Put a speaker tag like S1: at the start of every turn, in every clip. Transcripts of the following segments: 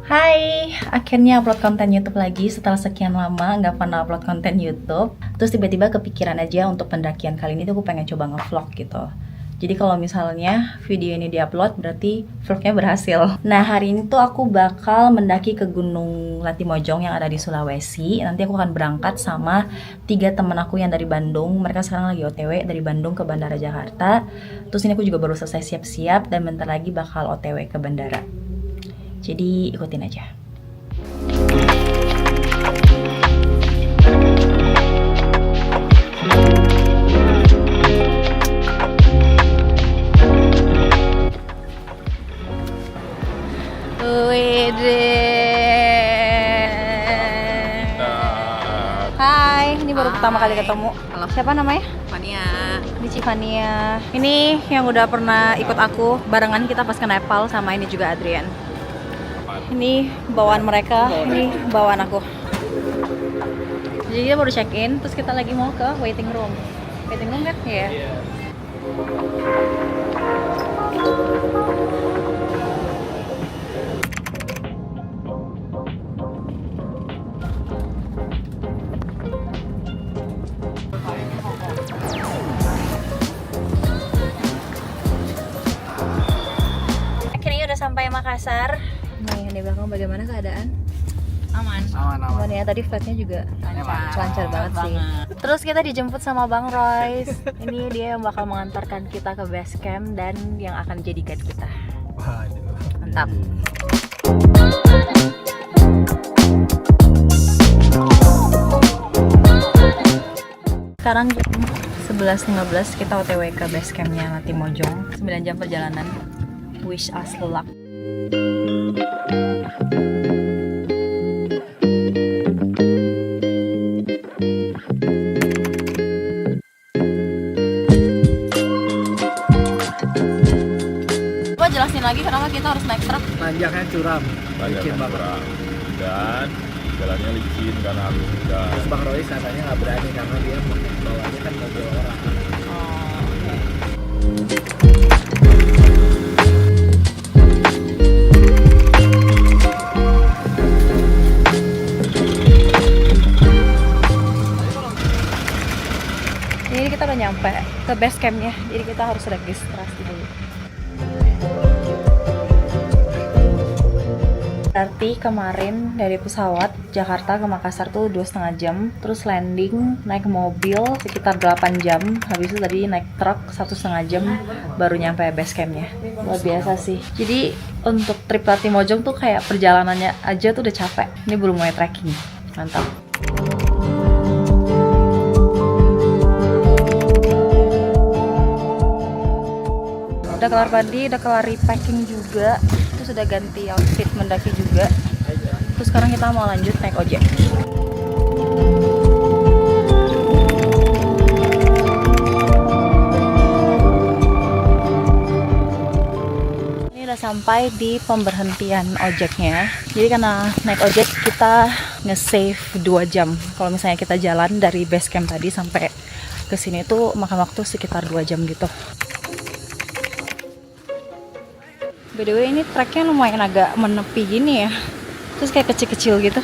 S1: Hai, akhirnya upload konten YouTube lagi setelah sekian lama nggak pernah upload konten YouTube. Terus tiba-tiba kepikiran aja untuk pendakian kali ini tuh aku pengen coba nge-vlog gitu. Jadi kalau misalnya video ini diupload berarti vlognya berhasil. Nah hari ini tuh aku bakal mendaki ke Gunung Latimojong yang ada di Sulawesi. Nanti aku akan berangkat sama 3 temen aku yang dari Bandung. Mereka sekarang lagi OTW dari Bandung ke Bandara Jakarta. Terus ini aku juga baru selesai siap-siap dan bentar lagi bakal OTW ke bandara. Jadi ikutin aja. Hai, ini baru pertama kali ketemu.
S2: Halo.
S1: Siapa namanya?
S2: Fania.
S1: Dici Fania. Ini yang udah pernah ikut aku barengan kita pas ke Nepal sama ini juga Adrian. Ini bawaan mereka, ini bawaan aku. Jadi kita baru check in, terus kita lagi mau ke waiting room. Waiting room kan? Iya. Akhirnya udah sampai Makassar. Nih di belakang bagaimana keadaan?
S2: Aman.
S1: Aman ya, tadi flightnya juga lancar banget sih. Terus kita dijemput sama Bang Royce. Ini dia yang bakal mengantarkan kita ke base camp dan yang akan jadi guide kita. Mantap. Sekarang jam 11.15 kita OTW ke base campnya Latimojong. 9 jam perjalanan. Wish us luck. Coba jelasin lagi kenapa kita harus naik truk.
S3: Nanjaknya curam,
S4: Licin banget. Dan jalannya licin karena harus juga.
S3: Terus Bang Roy katanya nggak berani karena dia bawanya kan mobil orang.
S1: Ini kita udah nyampe ke base campnya, jadi kita harus registrasi dulu. Berarti kemarin dari pesawat Jakarta ke Makassar tuh 2,5 jam, terus landing naik mobil sekitar 8 jam, habis itu tadi naik truk 1,5 jam baru nyampe base campnya. Luar biasa sih. Jadi untuk trip Latimojong tuh kayak perjalanannya aja tuh udah capek. Ini belum mulai trekking, mantap. Udah kelar mandi, udah kelar repacking juga, terus udah ganti outfit mendaki juga. Terus sekarang kita mau lanjut naik ojek. Ini udah sampai di pemberhentian ojeknya. Jadi karena naik ojek kita nge-save 2 jam. Kalau misalnya kita jalan dari base camp tadi sampai ke sini tuh makan waktu sekitar 2 jam gitu. By the way, ini treknya lumayan agak menepi gini ya. Terus kayak kecil-kecil gitu.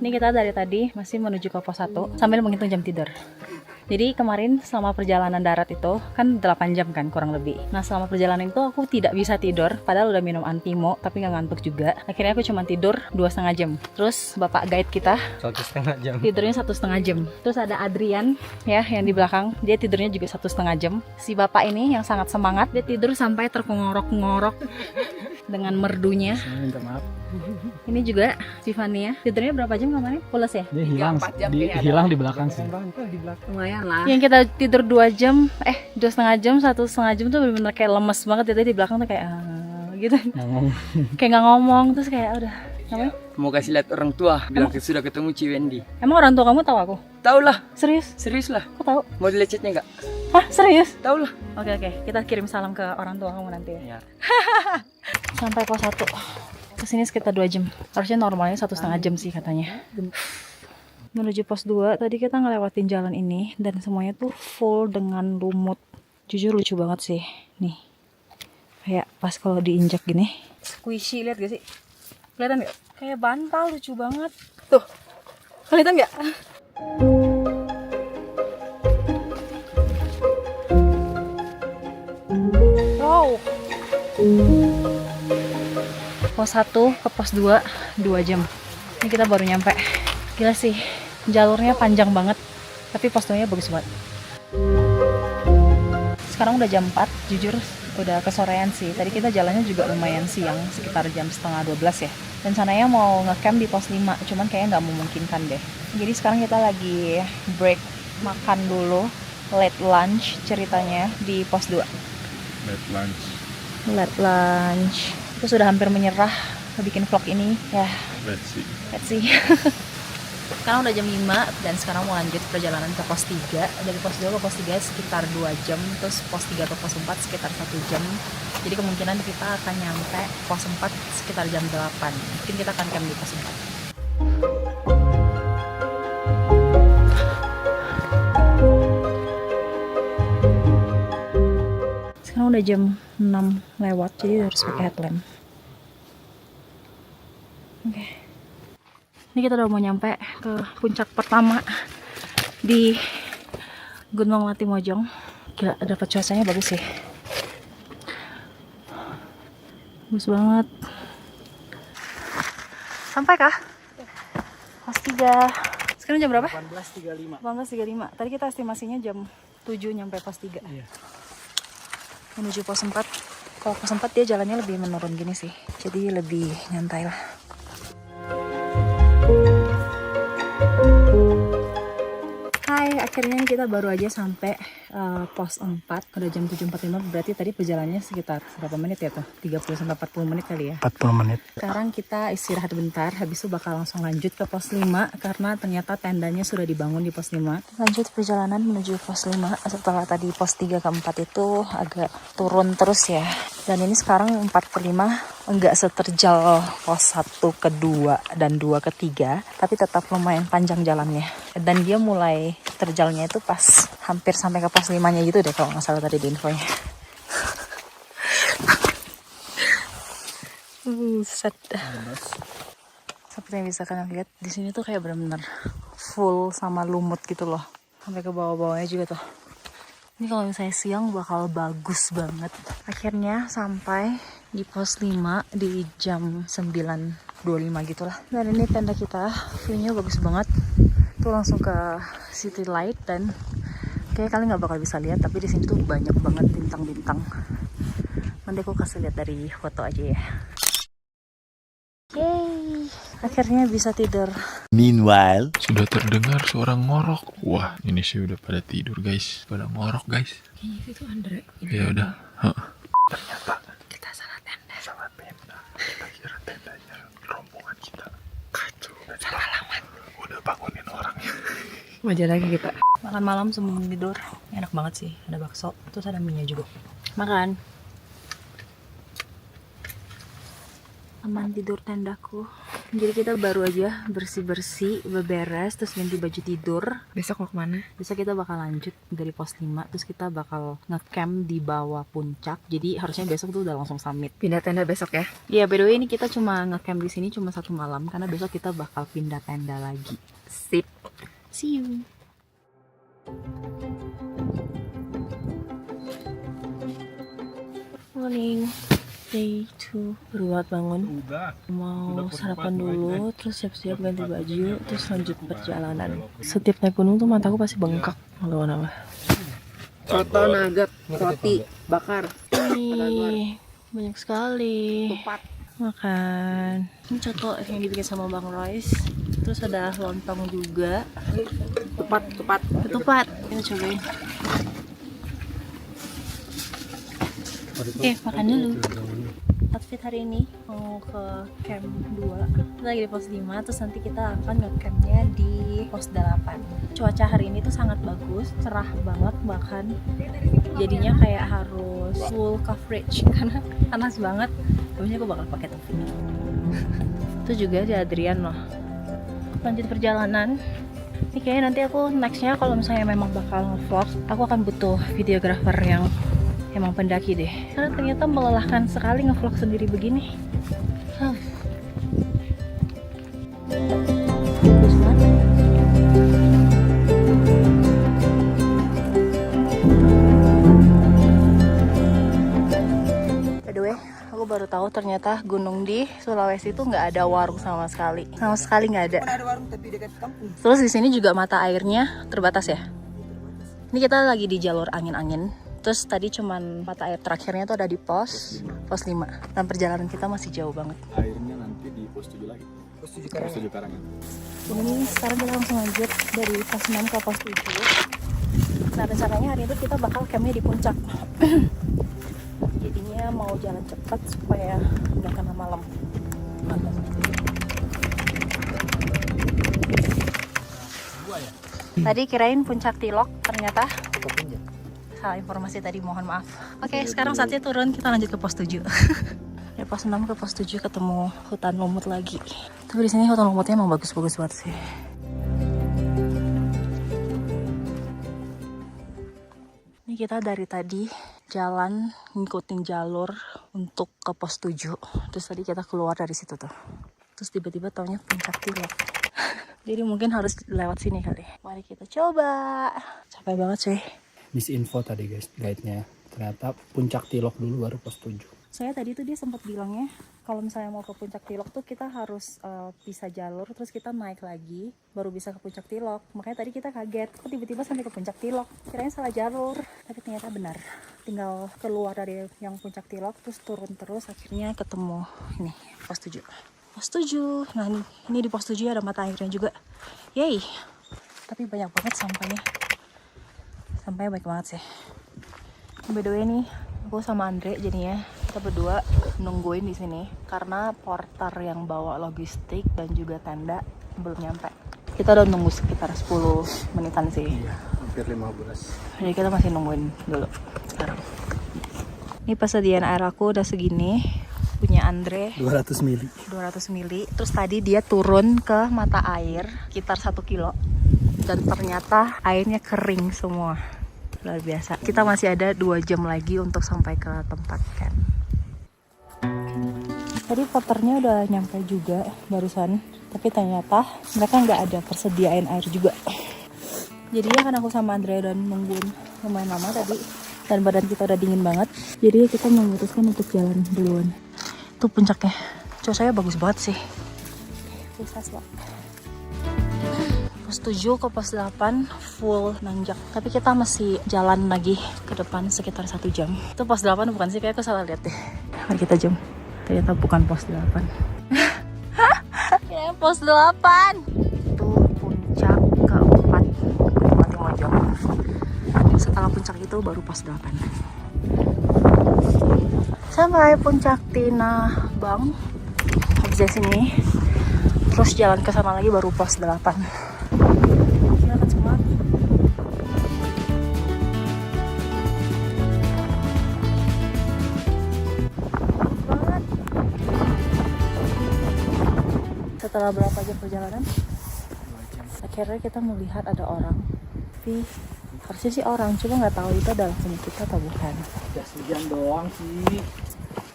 S1: Ini kita dari tadi masih menuju ke pos 1 sambil menghitung jam tidur. Jadi kemarin selama perjalanan darat itu kan 8 jam kan kurang lebih. Nah selama perjalanan itu aku tidak bisa tidur, padahal udah minum antimo tapi nggak ngantuk juga. Akhirnya aku cuma tidur 2,5 jam. Terus bapak guide kita
S3: 1,5 jam.
S1: tidurnya 1,5 jam. Terus ada Adrian ya yang di belakang, dia tidurnya juga 1,5 jam. Si bapak ini yang sangat semangat, dia tidur sampai terkongorok-ngorok dengan merdunya.
S3: Minta maaf.
S1: Ini juga Tiffany ya, tidurnya berapa jam kemarin? Pulas ya?
S3: Dia hilang,
S2: 4 jam kayaknya ada.
S3: hilang di belakang sih.
S2: Lumayan lah.
S1: Yang kita tidur 2 jam, 2,5 jam, 1,5 jam tuh bener-bener kayak lemes banget ya, tadi di belakang tuh kayak gitu.
S3: Ngomong.
S1: Kayak nggak ngomong, terus kayak udah. Ngapain?
S5: Mau kasih lihat orang tua, bilang sudah ketemu Ci Wendy.
S1: Emang orang tua kamu tahu aku?
S5: Tahu lah,
S1: Serius?
S5: serius lah.
S1: Kok tahu?
S5: Mau dilecetnya nggak?
S1: Hah, serius?
S5: Tahu lah.
S1: Oke, kita kirim salam ke orang tua kamu nanti ya.
S5: Ya.
S1: Sampai pos 1. Kesini sekitar 2 jam. Harusnya normalnya 1,5 jam sih katanya. Menuju pos 2, tadi kita ngelewatin jalan ini dan semuanya tuh full dengan lumut. Jujur lucu banget sih. Nih. Kayak pas kalau diinjak gini. Squishy, lihat gak sih? Kelihatan gak? Kayak bantal, lucu banget. Tuh. Kelihatan gak? Wow. Pos 1 ke pos 2, 2 jam. Ini kita baru nyampe. Gila sih, jalurnya panjang banget. Tapi pos 2-nya bagus banget. Sekarang udah jam 4, jujur udah kesorean sih. Tadi kita jalannya juga lumayan siang, sekitar jam setengah 12 ya. Rencananya mau ngecamp di pos 5, cuman kayaknya nggak memungkinkan deh. Jadi sekarang kita lagi break, makan dulu, late lunch ceritanya di pos 2.
S4: Late lunch.
S1: Late lunch. Aku sudah hampir menyerah bikin vlog ini. Ya,
S4: Let's
S1: see. Sekarang udah jam 5 dan sekarang mau lanjut perjalanan ke pos 3. Dari pos 2 ke pos 3 sekitar 2 jam, terus pos 3 ke pos 4 sekitar 1 jam. Jadi kemungkinan kita akan nyampe pos 4 sekitar jam 8. Mungkin kita akan camp di pos 4. Sekarang udah jam 6 lewat, jadi harus pakai headlamp. Oke. Ini kita udah mau nyampe ke puncak pertama di Gunung Latimojong. Gila, dapat cuacanya bagus sih. Bagus banget. Sampai kah? Pos 3. Sekarang jam berapa?
S3: 18.35.
S1: 18.35. Tadi kita estimasinya jam 7 nyampe pos 3.
S3: Iya.
S1: Menuju pos 4. Kalau pos 4 dia jalannya lebih menurun gini sih. Jadi lebih nyantai lah. Hai, akhirnya kita baru aja sampai pos 4. Udah jam 7.45, berarti tadi perjalanannya sekitar berapa menit ya tuh? 30-40 menit kali ya.
S3: 40 menit.
S1: Sekarang kita istirahat bentar, habis itu bakal langsung lanjut ke pos 5 karena ternyata tendanya sudah dibangun di pos 5. Lanjut perjalanan menuju pos 5 setelah tadi pos 3 ke 4 itu agak turun terus ya. Dan ini sekarang 4 ke 5 enggak seterjal pos 1 ke 2 dan 2 ke 3, tapi tetap lumayan panjang jalannya. Dan dia mulai terjalnya itu pas hampir sampai ke pos 5-nya gitu deh kalau nggak salah tadi di infonya. Set. Seperti yang bisa kalian lihat di sini tuh kayak benar-benar full sama lumut gitu loh, sampai ke bawah-bawahnya juga tuh. Ini kalau misalnya siang bakal bagus banget. Akhirnya sampai di pos 5 di jam 9.25 gitu lah. Dan ini tenda kita, view-nya bagus banget. Tuh langsung ke city light dan kayak kalian nggak bakal bisa lihat, tapi di sini tuh banyak banget bintang-bintang. Nanti aku kasih lihat dari foto aja ya. Yeay, akhirnya bisa tidur.
S4: Meanwhile, sudah terdengar suara ngorok. Wah, ini sih udah pada tidur guys. Pada ngorok guys.
S2: Itu Andre.
S4: Ya udah. Ternyata kita salah tenda. Salah tenda. Kita kira tendanya rombongan kita. Kacau. Salah alamat. Udah bangunin orangnya.
S2: Wajar lagi kita.
S1: Makan malam sebelum tidur enak banget sih, ada bakso, terus ada mie juga. Makan. Aman tidur tendaku. Jadi kita baru aja bersih-bersih, beberes, terus ganti baju tidur.
S2: Besok mau kemana?
S1: Besok kita bakal lanjut dari pos 5, terus kita bakal ngecamp di bawah puncak. Jadi harusnya besok tuh udah langsung summit.
S2: Pindah tenda besok ya?
S1: Iya, by the way ini kita cuma ngecamp di sini cuma 1 malam karena besok kita bakal pindah tenda lagi.
S2: Sip.
S1: See you. Morning. Day 2. Baru banget bangun. Mau sarapan dulu, terus siap-siap ganti baju, terus lanjut perjalanan. Setiap naik gunung tuh mataku pasti bengkak. Lawan apa?
S2: Soto nugget, roti bakar.
S1: Ih, banyak sekali.
S2: Tupat.
S1: Makan. Ini coto yang dibikin sama Bang Royce. Terus ada lontong juga.
S2: Tupat.
S1: Ketupat. Kita cobain. Oke, makan dulu. Outfit hari ini mau ke camp 2. Kita lagi di pos 5, terus nanti kita akan nge-campnya di pos 8. Cuaca hari ini tuh sangat bagus, cerah banget bahkan. Jadinya kayak harus full coverage karena panas banget. Habisnya aku bakal pakai topi. Itu juga si Adrian loh. Lanjut perjalanan. Ini kayaknya nanti aku nextnya kalau misalnya memang bakal nge-vlog, aku akan butuh videographer yang emang pendaki deh. Karena ternyata melelahkan sekali nge-vlog sendiri begini. Bagus banget. By the way, aku baru tahu ternyata gunung di Sulawesi itu nggak ada warung sama sekali. Sama sekali nggak ada.
S2: Ada warung tapi dekat kampung.
S1: Terus di sini juga mata airnya terbatas ya. Ini kita lagi di jalur angin-angin. Terus tadi cuman mata air terakhirnya tuh ada di pos 5. Dan perjalanan kita masih jauh banget.
S4: Airnya nanti di pos 7 lagi.
S2: Pos 7
S4: Pos 7 Karangan.
S1: Ini sekarang kita langsung lanjut dari pos 6 ke pos 7. Nah rencananya hari itu kita bakal campnya di puncak. Jadinya mau jalan cepat supaya nggak kena malam. Tadi kirain puncak Tilok, ternyata salah informasi tadi, mohon maaf. Oke, sekarang saatnya turun, kita lanjut ke pos 7. Dari pos 6 ke pos 7 ketemu hutan lumut lagi. Tapi di sini hutan lumutnya emang bagus-bagus banget sih. Ini kita dari tadi jalan ngikutin jalur untuk ke pos 7. Terus tadi kita keluar dari situ tuh. Terus tiba-tiba taunya puncak Tilok. Jadi mungkin harus lewat sini kali. Mari kita coba. Capek banget sih.
S3: Misinfo tadi guys, guide-nya. Ternyata puncak Tilok dulu baru pos 7.
S1: Saya tadi tuh dia sempat bilangnya kalau misalnya mau ke puncak Tilok tuh kita harus pisah jalur terus kita naik lagi baru bisa ke puncak Tilok. Makanya tadi kita kaget kok tiba-tiba sampai ke puncak Tilok. Kirain salah jalur, tapi ternyata benar. Tinggal keluar dari yang puncak Tilok terus turun terus akhirnya ketemu ini pos 7. Pos 7. Nah ini di pos 7 ada mata airnya juga. Yeay. Tapi banyak banget sampahnya. Sampahnya baik banget sih. By the way nih, aku sama Andre jadinya kita berdua nungguin di sini karena porter yang bawa logistik dan juga tenda belum nyampe. Kita udah nunggu sekitar 10 menitan sih.
S3: Iya, hampir 15.
S1: Jadi kita masih nungguin dulu sekarang. Ini persediaan air aku udah segini. Punya Andre
S3: 200 mili.
S1: 200 mili. Terus tadi dia turun ke mata air sekitar 1 kilo. Dan ternyata airnya kering semua. Luar biasa. Kita masih ada 2 jam lagi untuk sampai ke tempat camp. Tadi porternya udah nyampe juga barusan. Tapi ternyata mereka nggak ada persediaan air juga. Jadi ya kan aku sama Andre udah nungguin lumayan lama tadi. Dan badan kita udah dingin banget. Jadi kita memutuskan untuk jalan duluan. Tuh puncaknya. Cuacanya bagus banget sih. Bisa slot. Pos 7 ke pos 8 full nanjak. Tapi kita masih jalan lagi ke depan sekitar 1 jam. Itu pos 8 bukan sih? Kayak aku salah lihat deh. Mari kita zoom. Ternyata bukan pos 8. Kayaknya pos 8. Itu puncak keempat Gunung Latimojong. Setelah puncak itu baru pos 8. Sampai puncak Tinabang. Habis dari sini terus jalan ke sana lagi baru pos 8. Silakan semua. Banget. Setelah berapa jam perjalanan? Akhirnya kita melihat ada orang. Tapi harusnya sih orang, cuma nggak tahu itu adalah punya kita atau bukan.
S3: Jas hujan doang sih.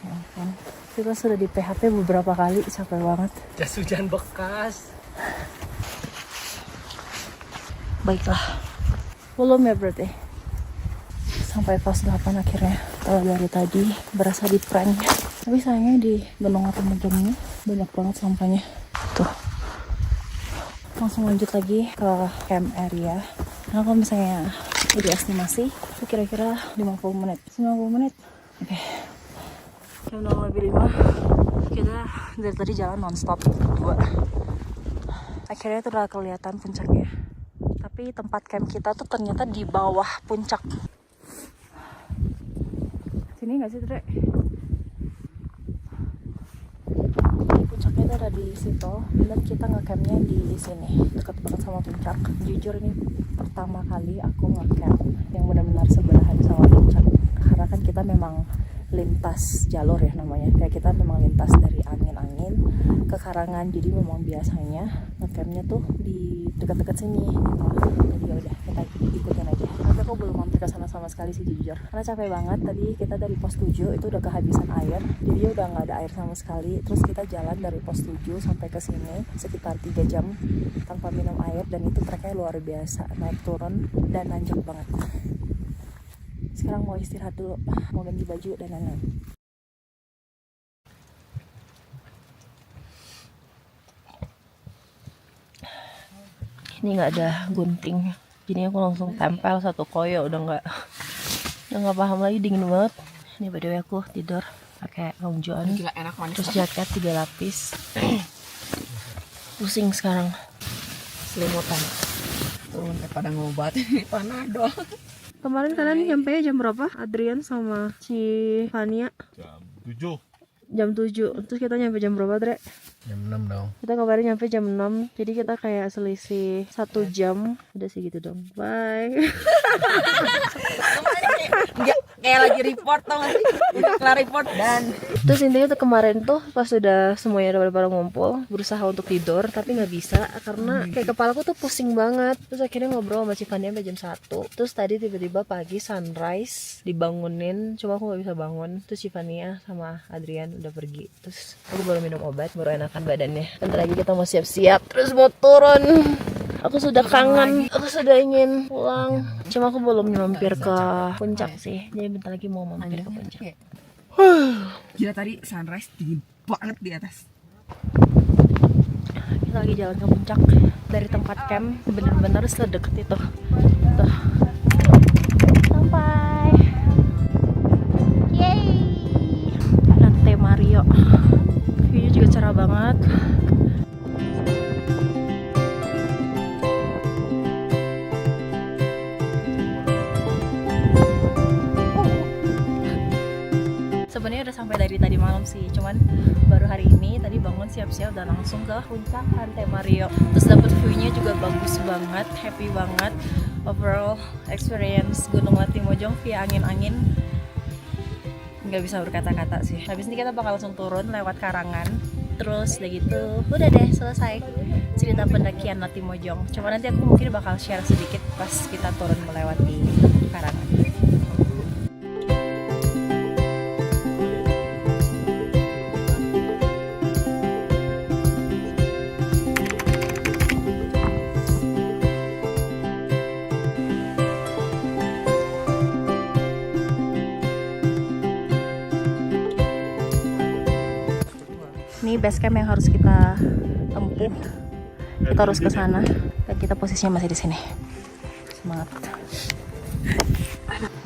S1: Ya kan. Kita sudah di PHP beberapa kali, capek banget.
S3: Jas hujan bekas.
S1: Baiklah, belum ya berarti. Sampai pos 8 akhirnya. Kalau dari tadi berasa di prank. Tapi sayangnya di Gunung Latimojong ini banyak banget sampahnya. Tuh. Langsung lanjut lagi ke camp area. Nah kalau misalnya jadi estimasi itu kira-kira 50 menit. 90 menit. Oke. Jam 6:05. Kita dari tadi jalan nonstop berdua. Akhirnya tuh udah kelihatan puncaknya. Tapi tempat camp kita tuh ternyata di bawah puncak. Sini nggak sih, Dre? Puncaknya tuh ada di situ. Dan kita nge-campnya di sini, dekat banget sama puncak. Jujur ini pertama kali aku nge-camp yang benar-benar sebelahan sama puncak. Karena kan kita memang lintas jalur ya namanya. Kayak kita memang lintas dari angin-angin ke karangan. Jadi memang biasanya ngecampnya tuh di dekat-dekat sini gitu. Jadi ya udah kita ikutin aja. Tapi aku belum mampir ke sana sama sekali sih jujur. Karena capek banget. Tadi kita dari pos 7 itu udah kehabisan air. Jadi udah nggak ada air sama sekali. Terus kita jalan dari pos 7 sampai ke sini sekitar 3 jam tanpa minum air, dan itu treknya luar biasa, naik turun dan nanjak banget. Sekarang mau istirahat dulu, mau ganti baju dan lain-lain. Ini nggak ada gunting, jadi aku langsung tempel satu koyo. Udah nggak paham lagi, dingin banget. Ini by the way aku tidur pakai gaun John,
S2: Gila enak manis.
S1: terus jaket 3 lapis. Pusing sekarang, selimutan.
S2: Turun daripada ngobatin Panadol.
S1: Kemarin kalian nyampe jam berapa? Adrian sama si Fania
S4: Jam 7.
S1: jam 7. Terus kita nyampe jam berapa, Dre?
S3: Jam 6 dong.
S1: Kita kemarin nyampe jam 6. Jadi kita kayak selisih 1 jam. Udah sih gitu dong. Bye.
S2: Kayak lagi report tau gak sih? Kelar report dan
S1: Terus intinya tuh kemarin tuh pas udah semuanya udah pada ngumpul, berusaha untuk tidur tapi nggak bisa karena kayak kepalaku tuh pusing banget. Terus akhirnya ngobrol sama Civania sampai jam 1. Terus tadi tiba-tiba pagi sunrise dibangunin, cuma aku nggak bisa bangun. Terus Civania sama Adrian udah pergi. Terus aku baru minum obat, baru enakan badannya. Bentar lagi kita mau siap-siap, terus mau turun. Aku sudah kangen, aku sudah ingin pulang. Cuma aku belum mampir ke puncak sih. Jadi bentar lagi mau mampir ke puncak.
S2: gila tadi sunrise tinggi banget di atas.
S1: Kita lagi jalan ke puncak dari tempat camp, bener-bener sedekat itu. Tuh. Sampai. Yeay. Nate Mario. View-nya juga cerah banget. Sebenarnya udah sampai dari tadi malam sih, cuman baru hari ini tadi bangun siap-siap dan langsung ke puncak Nate Mario. Terus dapet view-nya juga bagus banget, happy banget. Overall experience Gunung Latimojong via angin-angin nggak bisa berkata-kata sih. Habis ini kita bakal langsung turun lewat Karangan. Terus udah gitu, udah deh selesai cerita pendakian Latimojong. Cuma nanti aku mungkin bakal share sedikit pas kita turun melewati Karangan. Ini base camp yang harus kita tempuh. Kita harus ke sana dan kita posisinya masih di sini. Semangat.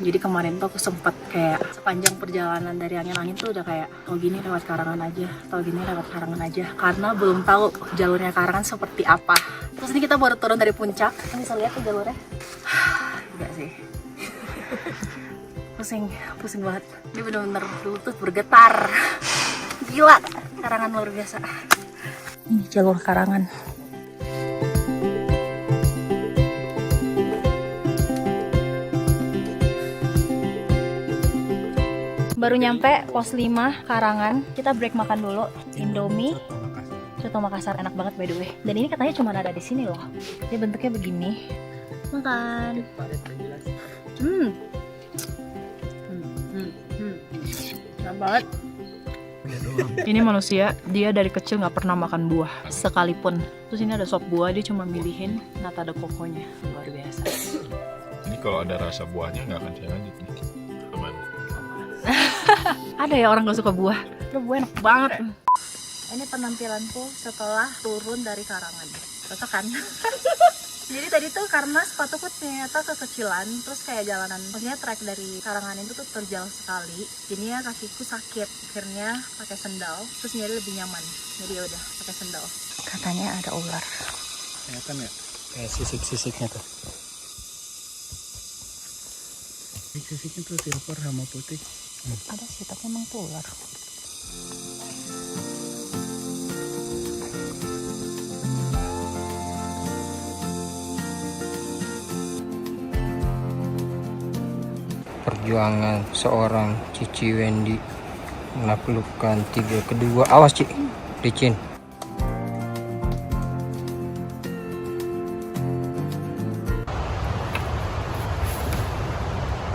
S1: Jadi kemarin tuh aku sempat kayak sepanjang perjalanan dari angin-angin tuh udah kayak oh gini lewat Karangan aja, atau gini lewat Karangan aja, karena belum tahu jalurnya Karangan seperti apa. Terus ini kita baru turun dari puncak, kan bisa lihat tuh jalurnya. Enggak sih. Pusing banget. Ini bener-bener lutut bergetar. Gila, Karangan luar biasa. Ini jalur Karangan. Baru nyampe pos 5 Karangan. Kita break makan dulu. Indomie, soto Makassar enak banget by the way. Dan ini katanya cuma ada di sini loh. Ini bentuknya begini. Makan. Enak banget. Ini manusia, dia dari kecil nggak pernah makan buah sekalipun. Terus ini ada sop buah, dia cuma milihin nata ada kokonya. Luar biasa.
S4: Ini kalau ada rasa buahnya nggak akan saya lanjut nih. Aman.
S1: Ada ya orang gak suka buah. Itu buah enak banget. Ini penampilanku setelah turun dari Karangan. Cocok kan? Jadi tadi tuh karena sepatuku ternyata kekecilan, terus kayak jalanan, maksudnya trek dari Karangan itu tuh terjal sekali. Jadinya kakiku sakit, akhirnya pakai sendal. Terus jadi lebih nyaman. Jadi ya udah pakai sendal. Katanya ada ular.
S3: Kelihatan ya? Kayak sisik-sisiknya tuh. Sisiknya tuh silver sama putih.
S1: Ada sih, tapi emang tuh ular.
S6: perjuangan seorang Cici Wendy menaklukkan 3-2. Awas Ci, licin.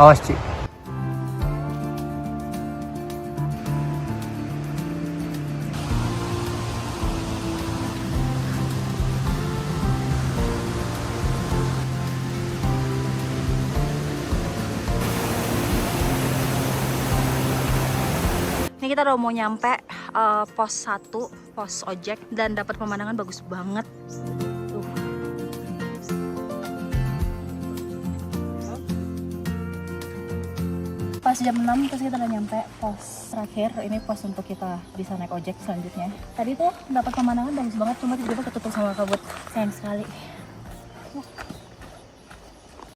S6: Awas Ci.
S1: Ini kita udah mau nyampe pos 1, pos ojek, dan dapat pemandangan bagus banget. Tuh. Pas jam 6 terus kita udah nyampe pos terakhir. Ini pos untuk kita bisa naik ojek selanjutnya. Tadi tuh dapat pemandangan bagus banget, cuma tiba-tiba ketutup sama kabut. Sayang sekali.